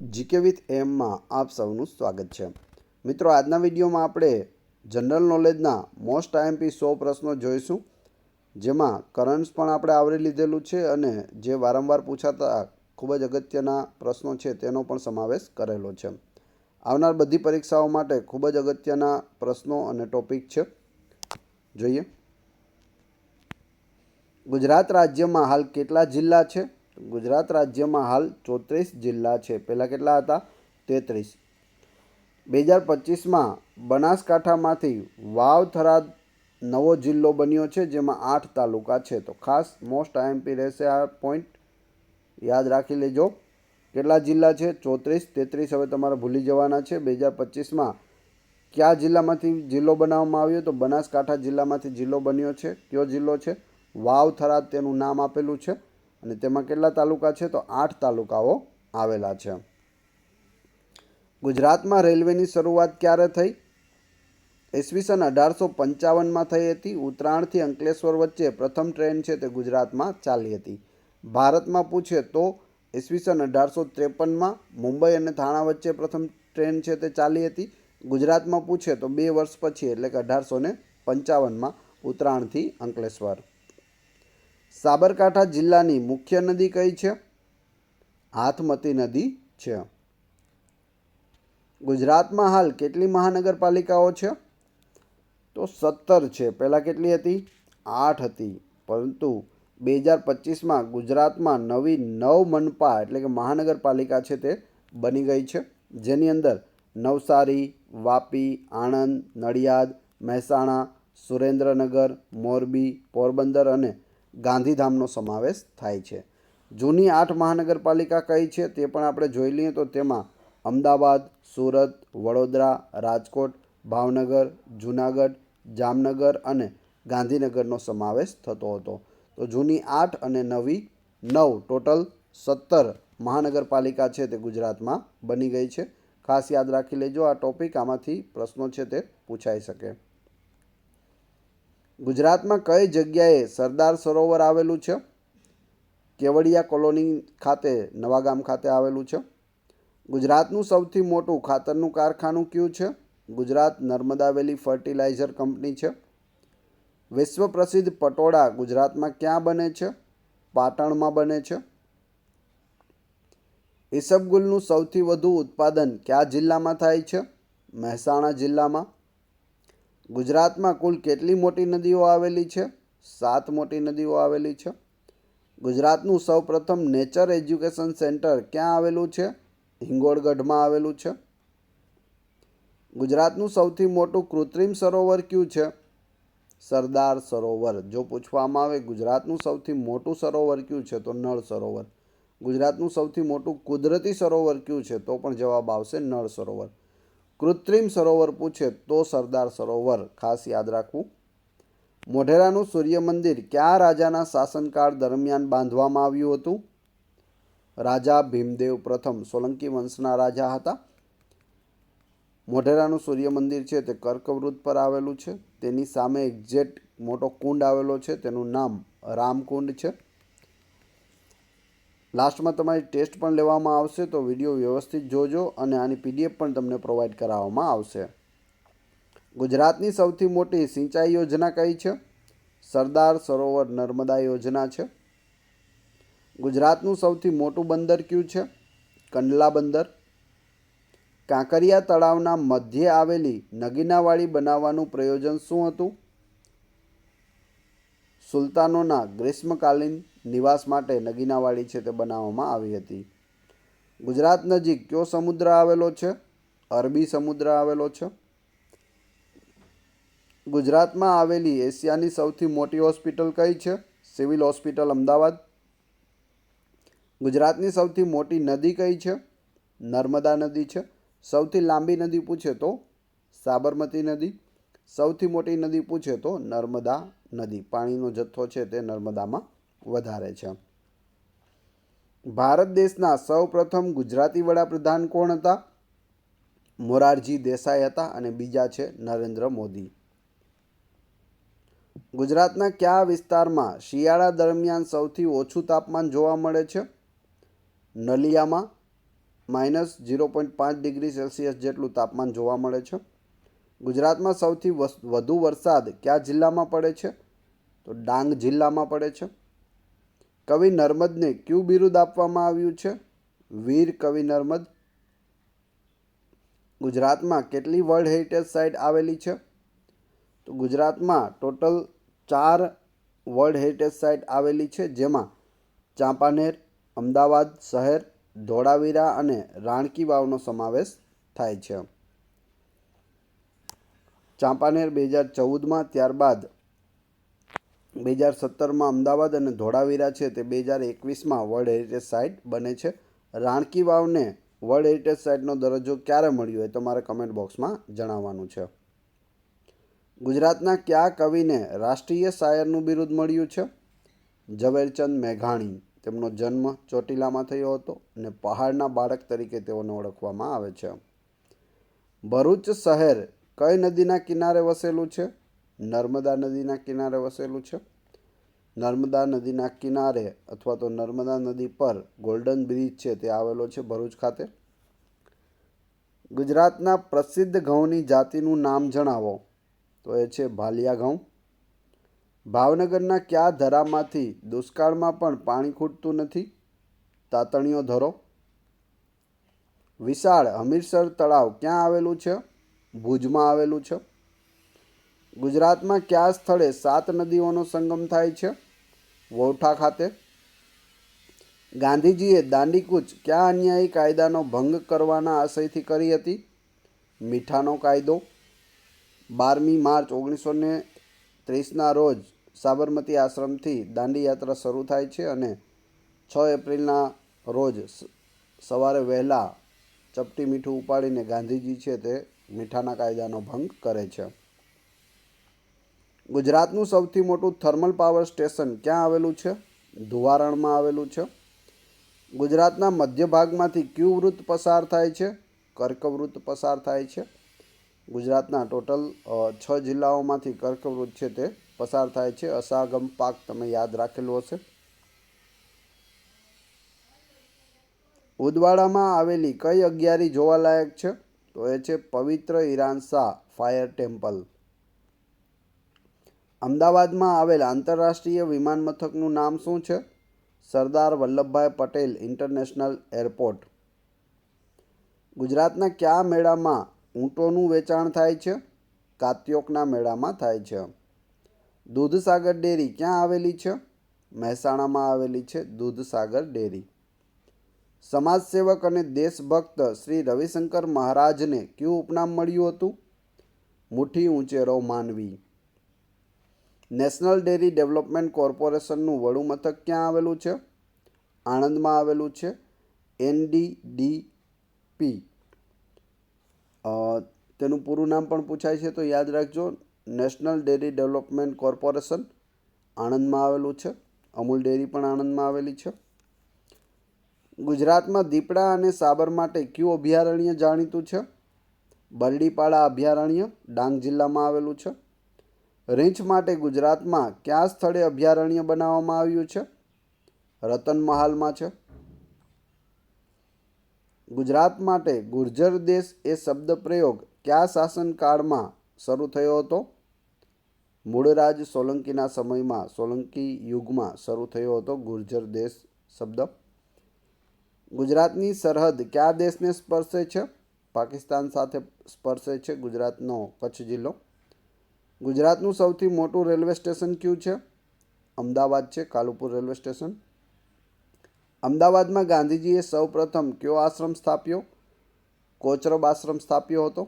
GK with એમમાં આપ સૌનું સ્વાગત છે। મિત્રો, આજના વિડીયોમાં આપણે જનરલ નોલેજના મોસ્ટ આઈએમપી 100 પ્રશ્નો જોઈશું, જેમાં કરન્ટ્સ પણ આપણે આવરી લીધેલું છે અને જે વારંવાર પૂછાતા ખૂબ જ અગત્યના પ્રશ્નો છે તેનો પણ સમાવેશ કરેલો છે। આવનાર બધી પરીક્ષાઓ માટે ખૂબ જ અગત્યના પ્રશ્નો અને ટોપિક છે। જોઈએ, ગુજરાત રાજ્યમાં હાલ કેટલા જિલ્લા છે? ગુજરાત રાજ્યમાં હાલ 34 જિલ્લા છે। પહેલાં કેટલા હતા? 33। 2025માં બનાસકાંઠામાંથી વાવ થરાદ નવો જિલ્લો બન્યો છે, જેમાં 8 તાલુકા છે। તો ખાસ મોસ્ટ આઈએમપી રહેશે આ પોઈન્ટ, યાદ રાખી લેજો। કેટલા જિલ્લા છે? 34। 33 હવે તમારે ભૂલી જવાના છે। 2025માં કયા જિલ્લામાંથી જિલ્લો બનાવવામાં આવ્યો? તો બનાસકાંઠા જિલ્લામાંથી જિલ્લો બન્યો છે। કયો જિલ્લો છે? વાવ થરાદ તેનું નામ આપેલું છે અને તેમાં કેટલા તાલુકા છે? તો 8 તાલુકાઓ આવેલા છે। ગુજરાતમાં રેલવેની શરૂઆત ક્યારે થઈ? ઈસવીસન 1855માં થઈ હતી। ઉત્તરાયણથી અંકલેશ્વર વચ્ચે પ્રથમ ટ્રેન છે તે ગુજરાતમાં ચાલી હતી। ભારતમાં પૂછે તો ઈસવીસન 1853માં મુંબઈ અને થાણા વચ્ચે પ્રથમ ટ્રેન છે તે ચાલી હતી। ગુજરાતમાં પૂછે તો 2 વર્ષ પછી એટલે કે 1855માં ઉત્તરાયણથી અંકલેશ્વર। સાબરકાંઠા જિલ્લાની મુખ્ય નદી કઈ છે? હાથમતી નદી છે। ગુજરાતમાં હાલ કેટલી મહાનગરપાલિકાઓ છે? તો 17 છે। પહેલાં કેટલી હતી? 8 હતી, પરંતુ 2025માં ગુજરાતમાં નવી 9 મનપા એટલે કે મહાનગરપાલિકા છે તે બની ગઈ છે, જેની અંદર નવસારી, વાપી, આણંદ, નડિયાદ, મહેસાણા, સુરેન્દ્રનગર, મોરબી, પોરબંદર અને ગાંધીધામનો સમાવેશ થાય છે। જૂની 8 મહાનગરપાલિકા કઈ છે તે પણ આપણે જોઈ લઈએ તો તેમાં અમદાવાદ, સુરત, વડોદરા, રાજકોટ, ભાવનગર, જૂનાગઢ, જામનગર અને ગાંધીનગરનો સમાવેશ થતો હતો। તો જૂની 8 અને નવી 9 ટોટલ 17 મહાનગરપાલિકા છે તે ગુજરાતમાં બની ગઈ છે। ખાસ યાદ રાખી લેજો આ ટોપિક, આમાંથી પ્રશ્નો છે તે પૂછાઈ શકે। ગુજરાતમાં કઈ જગ્યાએ સરદાર સરોવર આવેલું છે? કેવડિયા કોલોની ખાતે, નવાગામ ખાતે આવેલું છે। ગુજરાતનું સૌથી મોટું ખાતરનું કારખાનું કયું છે? ગુજરાત નર્મદા વેલી ફર્ટિલાઇઝર કંપની છે। વિશ્વ પ્રસિદ્ધ પટોળા ગુજરાતમાં ક્યાં બને છે? પાટણમાં બને છે। ઈસબગુલનું સૌથી વધુ ઉત્પાદન કયા જિલ્લામાં થાય છે? મહેસાણા જિલ્લામાં। ગુજરાતમાં કુલ કેટલી મોટી નદીઓ આવેલી છે? 7 મોટી નદીઓ આવેલી છે। ગુજરાતનું સૌપ્રથમ નેચર એજ્યુકેશન સેન્ટર ક્યાં આવેલું છે? હિંગોળગઢમાં આવેલું છે। ગુજરાતનું સૌથી મોટું કૃત્રિમ સરોવર કયું છે? સરદાર સરોવર। જો પૂછવામાં આવે ગુજરાતનું સૌથી મોટું સરોવર કયું છે તો નળ સરોવર। ગુજરાતનું સૌથી મોટું કુદરતી સરોવર કયું છે તો પણ જવાબ આવશે નળ સરોવર। કૃત્રિમ સરોવર પૂછે તો સરદાર સરોવર, ખાસ યાદ રાખવું। મોઢેરાનું સૂર્ય મંદિર કયા રાજાના શાસનકાળ દરમિયાન બાંધવામાં આવ્યું હતું? રાજા ભીમદેવ પ્રથમ, સોલંકી વંશના રાજા હતા। મોઢેરાનું સૂર્ય મંદિર છે તે કર્કવૃત પર આવેલું છે। તેની સામે એક્ઝેક્ટ મોટો કુંડ આવેલો છે, તેનું નામ રામકુંડ છે। લાસ્ટમાં તમારી ટેસ્ટ પણ લેવામાં આવશે, તો વિડીયો વ્યવસ્થિત જોજો અને આની પીડીએફ પણ તમને પ્રોવાઈડ કરાવવામાં આવશે। ગુજરાતની સૌથી મોટી સિંચાઈ યોજના કઈ છે? સરદાર સરોવર નર્મદા યોજના છે। ગુજરાતનું સૌથી મોટું બંદર કયું છે? કંડલા બંદર। કાંકરિયા તળાવના મધ્યે આવેલી નગીનાવાડી બનાવવાનું પ્રયોજન શું હતું? સુલતાનોના ગ્રીષ્મકાલીન નિવાસ માટે નગીનાવાડી છે તે બનાવવામાં આવી હતી। ગુજરાત નજીક કયો સમુદ્ર આવેલો છે? અરબી સમુદ્ર આવેલો છે। ગુજરાતમાં આવેલી એશિયાની સૌથી મોટી હોસ્પિટલ કઈ છે? Civil hospital Ahmedabad. ગુજરાતની સૌથી મોટી નદી કઈ છે? નર્મદા નદી છે। સૌથી લાંબી નદી પૂછે તો સાબરમતી નદી। સૌથી મોટી નદી પૂછે તો નર્મદા નદી। પાણીનો જથ્થો છે તે નર્મદામાં વધારે છે। ભારત દેશના સૌ પ્રથમ ગુજરાતી વડાપ્રધાન કોણ હતા? મોરારજી દેસાઈ હતા અને બીજા છે નરેન્દ્ર મોદી। ગુજરાતના કયા વિસ્તારમાં શિયાળા દરમિયાન સૌથી ઓછું તાપમાન જોવા મળે છે? નલિયામાં। -0.5 ડિગ્રી સેલ્સિયસ જેટલું તાપમાન જોવા મળે છે. ગુજરાતમાં સૌથી વધુ વરસાદ કયા જિલ્લામાં પડે છે? તો ડાંગ જિલ્લામાં પડે છે. કવિ નર્મદને કયું બિરુદ આપવામાં આવ્યું છે? વીર કવિ નર્મદ. ગુજરાતમાં કેટલી વર્લ્ડ હેરિટેજ સાઇટ આવેલી છે? તો ગુજરાતમાં ટોટલ 4 વર્લ્ડ હેરિટેજ સાઇટ આવેલી છે, જેમાં ચાંપાનેર, અમદાવાદ શહેર, ધોળાવીરા અને રાણકી વાવનો સમાવેશ થાય છે. ચાંપાનેર 2014માં, ત્યારબાદ 2017માં અમદાવાદ અને ધોળાવીરા છે તે 2021માં વર્લ્ડ હેરિટેજ સાઇટ બને છે. રાણકી વાવને વર્લ્ડ હેરિટેજ સાઇટનો દરજ્જો ક્યારે મળ્યો એ તમારે કમેન્ટ બોક્સમાં જણાવવાનું છે. ગુજરાતના કયા કવિને રાષ્ટ્રીય શાયરનું બિરુદ મળ્યું છે? ઝવેરચંદ મેઘાણી. તેમનો જન્મ ચોટીલામાં થયો હતો અને પહાડના બાળક તરીકે તેઓને ઓળખવામાં આવે છે. ભરૂચ શહેર કઈ નદીના કિનારે વસેલું છે? નર્મદા નદીના કિનારે વસેલું છે. નર્મદા નદીના કિનારે અથવા તો નર્મદા નદી પર ગોલ્ડન બ્રિજ છે તે આવેલો છે ભરૂચ ખાતે. ગુજરાતના પ્રસિદ્ધ ઘઉંની જાતિનું નામ જણાવો. તો એ છે ભાલિયા ઘઉં. ભાવનગરના કયા ધરામાંથી દુષ્કાળમાં પણ પાણી ખૂટતું નથી? તાતણીયો ધરો. વિશાળ હમીરસર તળાવ ક્યાં આવેલું છે? ભુજમાં આવેલું છે. ગુજરાતમાં કયા સ્થળે 7 નદીઓનો સંગમ થાય છે? વૌઠા ખાતે. ગાંધીજીએ દાંડીકૂચ કયા અન્યાયી કાયદાનો ભંગ કરવાના આશયથી કરી હતી? મીઠાનો કાયદો. 12મી માર્ચ 1930ના રોજ સાબરમતી આશ્રમથી દાંડી યાત્રા શરૂ થાય છે અને 6 એપ્રિલના રોજ સવારે વહેલા ચપટી મીઠું ઉપાડીને ગાંધીજી છે તે મીઠાના કાયદાનો ભંગ કરે છે. ગુજરાતનું સૌથી મોટું થર્મલ પાવર સ્ટેશન ક્યાં આવેલું છે? ધુવારણમાં આવેલું છે. ગુજરાતના મધ્ય ભાગમાંથી કયું વૃત્ત પસાર થાય છે? કર્કવૃત્ત પસાર થાય છે. ગુજરાતના ટોટલ 6 જિલ્લાઓમાંથી કર્કવૃત્ત છે તે પસાર થાય છે. અસાગમ પાક તમે યાદ રાખેલું હશે. ઉદવાડામાં આવેલી કઈ અગિયારી જોવાલાયક છે? તો એ છે પવિત્ર ઈરાનશાહ ફાયર ટેમ્પલ. અમદાવાદમાં આવેલ આંતરરાષ્ટ્રીય વિમાન મથકનું નામ શું છે? Sardar Vallabhbhai Patel international airport. ગુજરાતના કયા મેળામાં ઊંટોનું વેચાણ થાય છે? કાત્યોકના મેળામાં થાય છે. દૂધસાગર ડેરી ક્યાં આવેલી છે? મહેસાણામાં આવેલી છે દૂધસાગર ડેરી. સમાજસેવક અને દેશભક્ત શ્રી રવિશંકર મહારાજને કયું ઉપનામ મળ્યું હતું? મુઠ્ઠી ઉંચેરો માનવી. નેશનલ ડેરી ડેવલપમેન્ટ કોર્પોરેશનનું વડું મથક ક્યાં આવેલું છે? આણંદમાં આવેલું છે. NDDP તેનું પૂરું નામ પણ પૂછાય છે તો યાદ રાખજો. નેશનલ ડેરી ડેવલપમેન્ટ કોર્પોરેશન આણંદમાં આવેલું છે. અમૂલ ડેરી પણ આણંદમાં આવેલી છે. ગુજરાતમાં દીપડા અને સાબર માટે કયું અભયારણ્ય જાણીતું છે? બરડીપાડા અભયારણ્ય ડાંગ જિલ્લામાં આવેલું છે. રીંછ માટે ગુજરાતમાં કયા સ્થળે અભયારણ્ય બનાવવામાં આવ્યું છે? રતનમહાલમાં છે. ગુજરાત માટે ગુર્જર દેશ એ શબ્દ પ્રયોગ કયા શાસનકાળમાં શરૂ થયો હતો? મૂળરાજ સોલંકીના સમયમાં સોલંકી યુગમાં શરૂ થયો હતો ગુર્જર દેશ શબ્દ. ગુજરાતની સરહદ કયા દેશને સ્પર્શે છે? પાકિસ્તાન સાથે સ્પર્શે છે ગુજરાતનો કચ્છ જિલ્લો. ગુજરાતનું સૌથી મોટું રેલવે સ્ટેશન કયું છે? અમદાવાદ છે કાલુપુર રેલવે સ્ટેશન. અમદાવાદમાં ગાંધીજીએ સૌપ્રથમ કયો આશ્રમ સ્થાપ્યો? કોચરબ આશ્રમ સ્થાપ્યો હતો.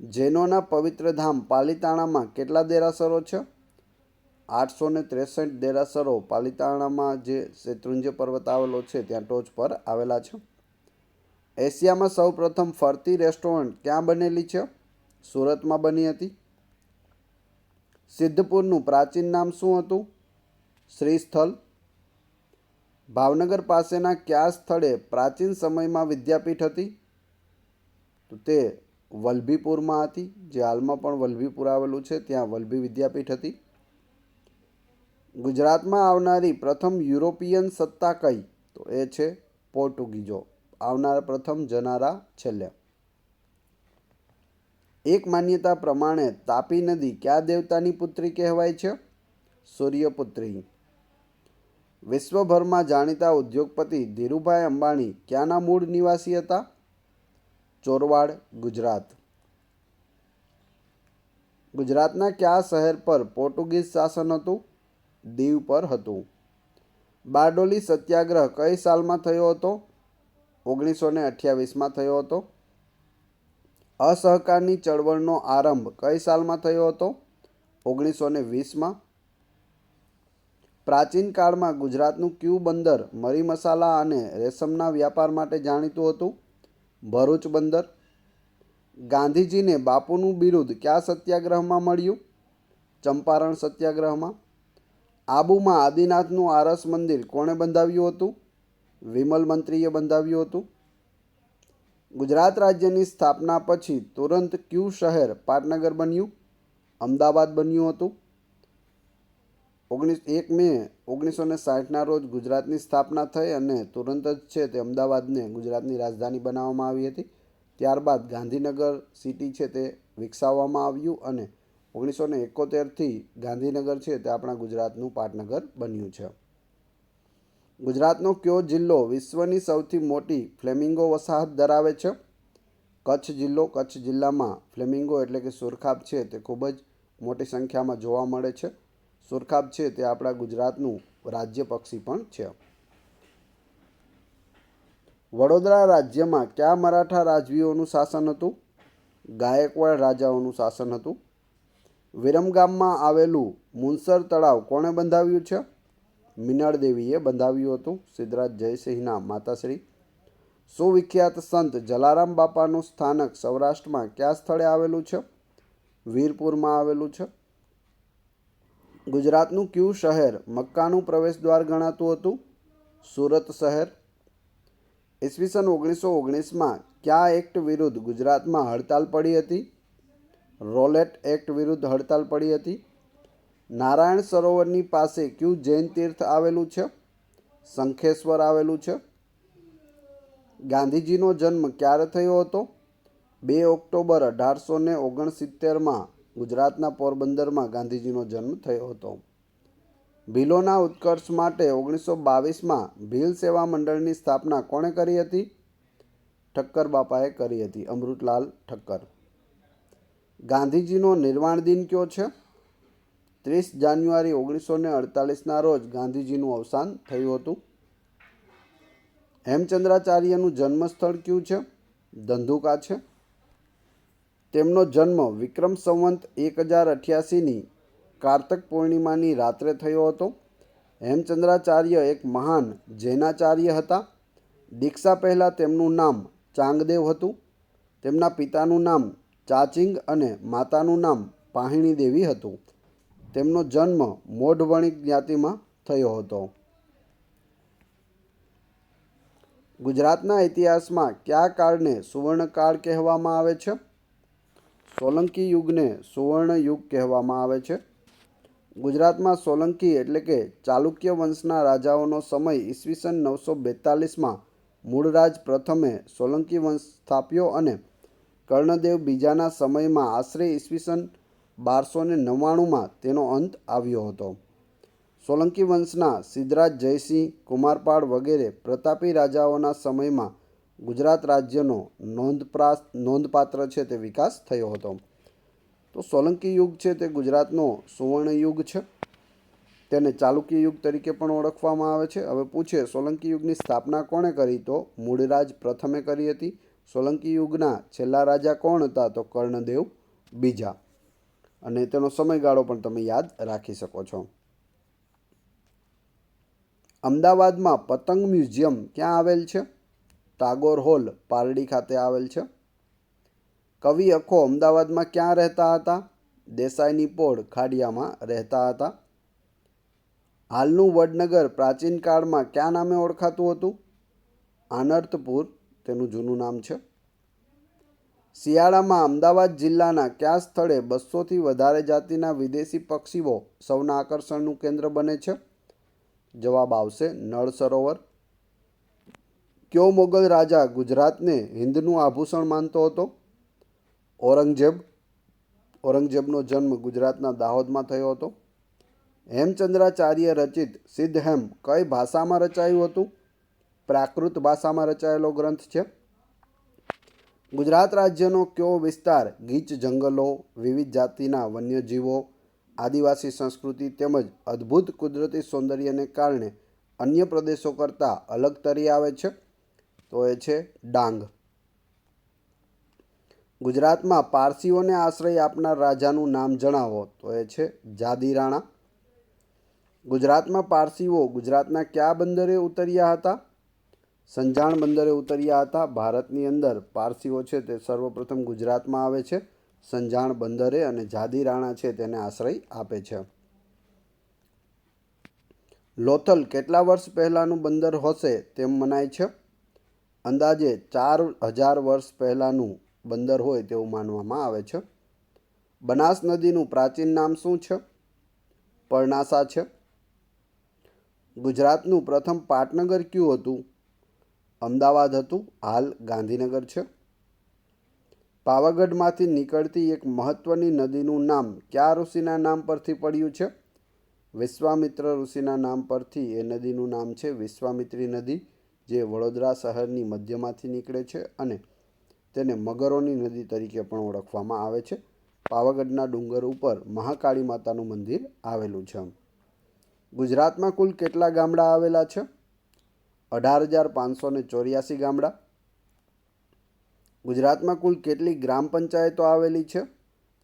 જૈનોના પવિત્ર ધામ પાલિતાણામાં કેટલા દેરાસરો છે? 863 દેરાસરો પાલિતાણામાં જે શેત્રુંજય પર્વત આવેલો છે ત્યાં ટોચ પર આવેલા છે. એશિયામાં સૌપ્રથમ ફરતી રેસ્ટોરન્ટ ક્યાં બનેલી છે? સુરતમાં બની હતી. સિદ્ધપુરનું પ્રાચીન નામ શું હતું? શ્રીસ્થલ. ભાવનગર પાસેના કયા સ્થળે પ્રાચીન સમયમાં વિદ્યાપીઠ હતી? તો તે વલભીપુરમાં હતી, જે હાલમાં પણ વલભીપુર આવેલું છે ત્યાં વલભી વિદ્યાપીઠ હતી. ગુજરાતમાં આવનારી પ્રથમ યુરોપિયન સત્તા કઈ? તો એ છે પોર્ટુગીઝો. આવનાર પ્રથમ, જનારા છેલ્લે. એક માન્યતા પ્રમાણે તાપી નદી કયા દેવતાની પુત્રી કહેવાય છે? સૂર્યપુત્રી. વિશ્વભરમાં જાણીતા ઉદ્યોગપતિ ધીરુભાઈ અંબાણી ક્યાંના મૂળ નિવાસી હતા? ચોરવાડ, ગુજરાત. ગુજરાતના કયા શહેર પર પોર્ટુગીઝ શાસન હતું? દીવ પર હતું. બારડોલી સત્યાગ્રહ કઈ સાલમાં થયો હતો? 1928માં થયો હતો. અસહકારની ચળવળનો આરંભ કઈ સાલમાં થયો હતો? 1920માં. પ્રાચીન કાળમાં ગુજરાતનું કયું બંદર મરી મસાલા અને રેશમના વ્યાપાર માટે જાણીતું હતું? ભરૂચ બંદર. ગાંધીજીને બાપુનું બિરુદ કયા સત્યાગ્રહમાં મળ્યું? ચંપારણ સત્યાગ્રહમાં. આબુમાં આદિનાથનું આરસ મંદિર કોણે બંધાવ્યું હતું? વિમલ મંત્રીએ બંધાવ્યું હતું. ગુજરાત રાજ્યની સ્થાપના પછી તુરંત કયું શહેર પાટનગર બન્યું? અમદાવાદ બન્યું હતું. 1 મે 1960ના રોજ ગુજરાતની સ્થાપના થઈ અને તુરંત જ છે તે અમદાવાદને ગુજરાતની રાજધાની બનાવવામાં આવી હતી. ત્યારબાદ ગાંધીનગર સિટી છે તે વિકસાવવામાં આવ્યું અને 1971થી ગાંધીનગર છે તે આપણા ગુજરાતનું પાટનગર બન્યું છે. ગુજરાતનો કયો જિલ્લો વિશ્વની સૌથી મોટી ફ્લેમિંગો વસાહત ધરાવે છે? કચ્છ જિલ્લો. કચ્છ જિલ્લામાં ફ્લેમિંગો એટલે કે સુરખાબ છે તે ખૂબ જ મોટી સંખ્યામાં જોવા મળે છે. સુરખાબ છે તે આપણા ગુજરાતનું રાજ્ય પક્ષી પણ છે. વડોદરા રાજ્યમાં કયા મરાઠા રાજવીઓનું શાસન હતું? ગાયકવાડ રાજાઓનું શાસન હતું. વિરમગામમાં આવેલું મુનસર તળાવ કોણે બંધાવ્યું છે? મિનળ દેવીએ બંધાવ્યું હતું, સિદ્ધરાજ જયસિંહના માતાશ્રી. સુવિખ્યાત સંત જલારામ બાપાનું સ્થાનક સૌરાષ્ટ્રમાં કયા સ્થળે આવેલું છે? વીરપુરમાં આવેલું છે. ગુજરાતનું કયું શહેર મક્કાનું પ્રવેશદ્વાર ગણાતું હતું? સુરત શહેર. ઈસવીસન 1919માં કયા એક્ટ વિરુદ્ધ ગુજરાતમાં હડતાલ પડી હતી? રોલેટ એક્ટ વિરુદ્ધ હડતાલ પડી હતી. નારાયણ સરોવરની પાસે કયું જૈન તીર્થ આવેલું છે? શંખેશ્વર આવેલું છે. ગાંધીજીનો જન્મ ક્યારે થયો હતો? 2 ઓક્ટોબર 1869માં ગુજરાતના પોરબંદરમાં ગાંધીજીનો જન્મ થયો હતો. ભીલોના ઉત્કર્ષ માટે 1922માં ભીલ સેવા મંડળની સ્થાપના કોણે કરી હતી? ઠક્કર બાપાએ કરી હતી, અમૃતલાલ ઠક્કર. ગાંધીજીનો નિર્વાણ દિન કયો છે? 30 જાન્યુઆરી 1948ના રોજ ગાંધીજીનું અવસાન થયું હતું. હેમચંદ્રાચાર્યનું જન્મસ્થળ કયું છે? ધંધુકા છે. તેમનો જન્મ વિક્રમ સંવંત 1088ની કારતક પૂર્ણિમાની રાત્રે થયો હતો. હેમચંદ્રાચાર્ય એક મહાન જૈનાચાર્ય હતા. દીક્ષા પહેલાં તેમનું નામ ચાંગદેવ હતું. તેમના પિતાનું નામ ચાચિંગ અને માતાનું નામ પાહિણી દેવી હતું. તેમનો જન્મ મોઢ વણિક જ્ઞાતિમાં થયો હતો. ગુજરાતના ઇતિહાસમાં કયા કાળને સુવર્ણકાળ કહેવામાં આવે છે? સોલંકી યુગને સુવર્ણ યુગ કહેવામાં આવે છે. ગુજરાતમાં સોલંકી એટલે કે ચાલુક્ય વંશના રાજાઓનો સમય ઈસવીસન 942માં મૂળરાજ પ્રથમે સોલંકી વંશ સ્થાપ્યો અને કર્ણદેવ બીજાના સમયમાં આશરે ઈસવીસન 1299માં તેનો અંત આવ્યો હતો. સોલંકી વંશના સિદ્ધરાજ જયસિંહ, કુમારપાળ વગેરે પ્રતાપી રાજાઓના સમયમાં ગુજરાત રાજ્યનો નોંધપાત્ર છે તે વિકાસ થયો હતો. તો સોલંકી યુગ છે તે ગુજરાતનો સુવર્ણ યુગ છે. તેને ચાલુક્ય યુગ તરીકે પણ ઓળખવામાં આવે છે. હવે પૂછે સોલંકી યુગની સ્થાપના કોણે કરી? તો મૂળરાજ પ્રથમે કરી હતી. સોલંકી યુગના છેલ્લા રાજા કોણ હતા? તો કર્ણદેવ બીજા. અને તેનો સમયગાળો પણ તમે યાદ રાખી શકો છો. અમદાવાદમાં પતંગ મ્યુઝિયમ ક્યાં આવેલ છે? ટાગોર હોલ, પારડી ખાતે આવેલ છે. કવિ અખો અમદાવાદમાં ક્યાં રહેતા હતા? દેસાઈની પોળ, ખાડિયામાં રહેતા હતા. હાલનું વડનગર પ્રાચીન કાળમાં કયા નામે ઓળખાતું હતું? આનર્તપુર તેનું જૂનું નામ છે. શિયાળામાં અમદાવાદ જિલ્લાના કયા સ્થળે 200થી વધારે જાતિના વિદેશી પક્ષીઓ સૌના આકર્ષણનું કેન્દ્ર બને છે? જવાબ આવશે નળ સરોવર. કયો મોગલ રાજા ગુજરાતને હિન્દનું આભૂષણ માનતો હતો? ઔરંગઝેબ. ઔરંગઝેબનો જન્મ ગુજરાતના દાહોદમાં થયો હતો. હેમચંદ્રાચાર્ય રચિત સિદ્ધહેમ કઈ ભાષામાં રચાયું હતું? પ્રાકૃત ભાષામાં રચાયેલો ગ્રંથ છે. ગુજરાત રાજ્યનો કયો વિસ્તાર ગીચ જંગલો, વિવિધ જાતિના વન્યજીવો, આદિવાસી સંસ્કૃતિ તેમજ અદ્ભુત કુદરતી સૌંદર્યને કારણે અન્ય પ્રદેશો કરતાં અલગ તરી આવે છે? તો એ છે ડાંગ. ગુજરાતમાં પારસીઓને આશ્રય આપનાર રાજાનું નામ જણાવો. તો એ છે જાદી રાણા. ગુજરાતમાં પારસીઓ ગુજરાતના કયા બંદરે ઉતર્યા હતા? સંજાણ બંદરે ઉતર્યા હતા. ભારતની અંદર પારસીઓ છે તે સર્વપ્રથમ ગુજરાતમાં આવે છે સંજાણ બંદરે, અને જાદી રાણા છે તેને આશ્રય આપે છે. લોથલ કેટલા વર્ષ પહેલાંનું બંદર હશે તેમ મનાય છે? અંદાજે 4000 વર્ષ પહેલાંનું બંદર હોય તેવું માનવામાં આવે છે. બનાસ નદીનું પ્રાચીન નામ શું છે? પરનાસા છે. ગુજરાતનું પ્રથમ પાટનગર કયું હતું? અમદાવાદ હતું, હાલ ગાંધીનગર છે. પાવાગઢમાંથી નીકળતી એક મહત્વની નદીનું નામ કયા ઋષિના નામ પરથી પડ્યું છે? વિશ્વામિત્ર ઋષિના નામ પરથી એ નદીનું નામ છે વિશ્વામિત્રી નદી, જે વડોદરા શહેરની મધ્યમાંથી નીકળે છે અને તેને મગરોની નદી તરીકે પણ ઓળખવામાં આવે છે. પાવાગઢના ડુંગર ઉપર મહાકાળી માતાનું મંદિર આવેલું છે. ગુજરાતમાં કુલ કેટલા ગામડા આવેલા છે? 18,584 ગામડા. ગુજરાતમાં કુલ કેટલી ગ્રામ પંચાયતો આવેલી છે?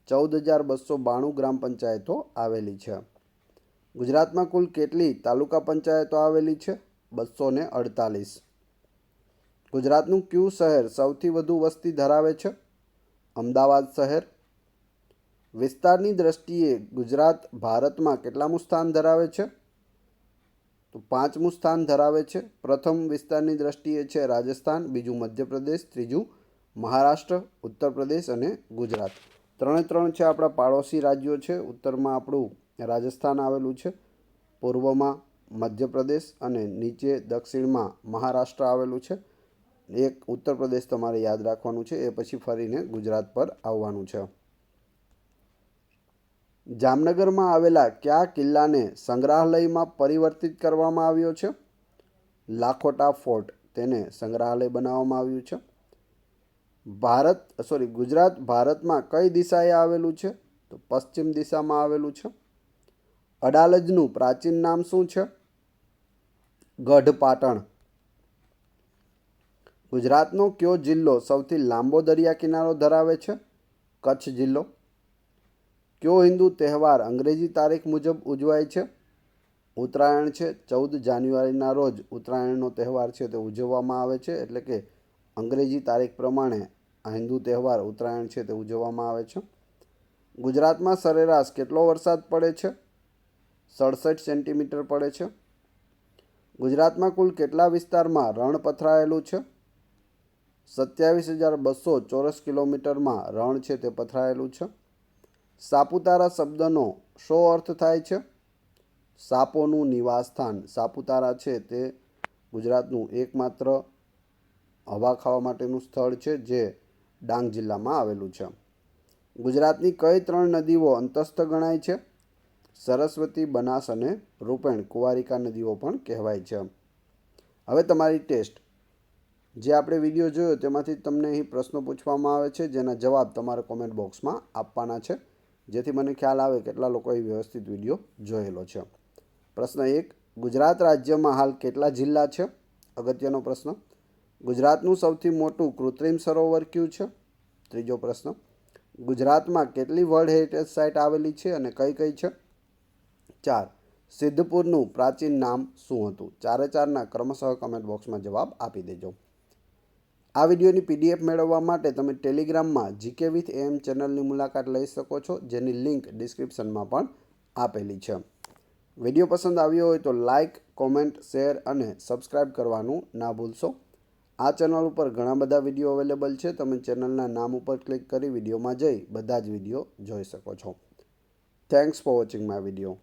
14,292 ગ્રામ પંચાયતો આવેલી છે. ગુજરાતમાં કુલ કેટલી તાલુકા પંચાયતો આવેલી છે? 248. ગુજરાતનું કયું શહેર સૌથી વધુ વસ્તી ધરાવે છે? અમદાવાદ શહેર. વિસ્તારની દ્રષ્ટિએ ગુજરાત ભારતમાં કેટલામું સ્થાન ધરાવે છે? તો 5મું સ્થાન ધરાવે છે. પ્રથમ વિસ્તારની દ્રષ્ટિએ છે રાજસ્થાન, બીજું મધ્યપ્રદેશ, ત્રીજું મહારાષ્ટ્ર, ઉત્તર પ્રદેશ અને ગુજરાત. 3 છે આપણા પાડોશી રાજ્યો છે. ઉત્તરમાં આપણું રાજસ્થાન આવેલું છે, પૂર્વમાં મધ્યપ્રદેશ અને નીચે દક્ષિણમાં મહારાષ્ટ્ર આવેલું છે. એક ઉત્તર પ્રદેશ તમારે યાદ રાખવાનું છે, એ પછી ફરીને ગુજરાત પર આવવાનું છે. જામનગરમાં આવેલા કયા કિલ્લાને સંગ્રહાલયમાં પરિવર્તિત કરવામાં આવ્યો છે? લાખોટા ફોર્ટ, તેને સંગ્રહાલય બનાવવામાં આવ્યું છે. ગુજરાત ભારતમાં કઈ દિશાએ આવેલું છે? તો પશ્ચિમ દિશામાં આવેલું છે. અડાલજનું પ્રાચીન નામ શું છે? ગઢ પાટણ. ગુજરાતનો કયો જિલ્લો સૌથી લાંબો દરિયા કિનારો ધરાવે છે? કચ્છ જિલ્લો. કયો હિન્દુ તહેવાર અંગ્રેજી તારીખ મુજબ ઉજવાય છે? ઉત્તરાયણ છે. 14 જાન્યુઆરીના રોજ ઉત્તરાયણનો તહેવાર છે તે ઉજવવામાં આવે છે, એટલે કે અંગ્રેજી તારીખ પ્રમાણે આ હિન્દુ તહેવાર ઉત્તરાયણ છે તે ઉજવવામાં આવે છે. ગુજરાતમાં સરેરાશ કેટલો વરસાદ પડે છે? 67 સેન્ટીમીટર પડે છે. ગુજરાતમાં કુલ કેટલા વિસ્તારમાં રણ પથરાયેલું છે? 27,200 ચોરસ કિલોમીટરમાં રણ છે તે પથરાયેલું છે. સાપુતારા શબ્દનો શો અર્થ થાય છે? સાપોનું નિવાસસ્થાન. સાપુતારા છે તે ગુજરાતનું એકમાત્ર હવા ખાવા માટેનું સ્થળ છે જે ડાંગ જિલ્લામાં આવેલું છે. ગુજરાતની કઈ 3 નદીઓ અંતસ્થ ગણાય છે? સરસ્વતી, બનાસ અને રૂપેણ. કુંવારિકા નદીઓ પણ કહેવાય છે. હવે તમારી ટેસ્ટ. જે આપણે વિડીયો જોયો તેમાંથી તમને અહીં પ્રશ્નો પૂછવામાં આવે છે, જેના જવાબ તમારે કોમેન્ટ બોક્સમાં આપવાના છે, જેથી મને ખ્યાલ આવે કેટલા લોકોએ વ્યવસ્થિત વિડીયો જોયેલો છે. પ્રશ્ન 1. ગુજરાત રાજ્યમાં હાલ કેટલા જિલ્લા છે? અગત્યનો પ્રશ્ન. ગુજરાતનું સૌથી મોટું કૃત્રિમ સરોવર કયું છે? ત્રીજો પ્રશ્ન. ગુજરાતમાં કેટલી વર્લ્ડ હેરિટેજ સાઇટ આવેલી છે અને કઈ કઈ છે? 4. સિદ્ધપુરનું પ્રાચીન નામ શું હતું? 4 ક્રમશઃ કમેન્ટ બોક્સમાં જવાબ આપી દેજો. આ વિડીયોની PDF મેળવવા માટે તમે ટેલિગ્રામમાં GK with AM ચેનલની મુલાકાત લઈ શકો છો, જેની લિંક ડિસ્ક્રિપ્શનમાં પણ આપેલી છે. વિડીયો પસંદ આવ્યો હોય તો લાઇક, કોમેન્ટ, શેર અને સબસ્ક્રાઈબ કરવાનું ના ભૂલશો. આ ચેનલ ઉપર ઘણા બધા વિડીયો અવેલેબલ છે. તમે ચેનલના નામ ઉપર ક્લિક કરી વિડીયોમાં જઈ બધા જ વિડીયો જોઈ શકો છો. Thanks for watching my video.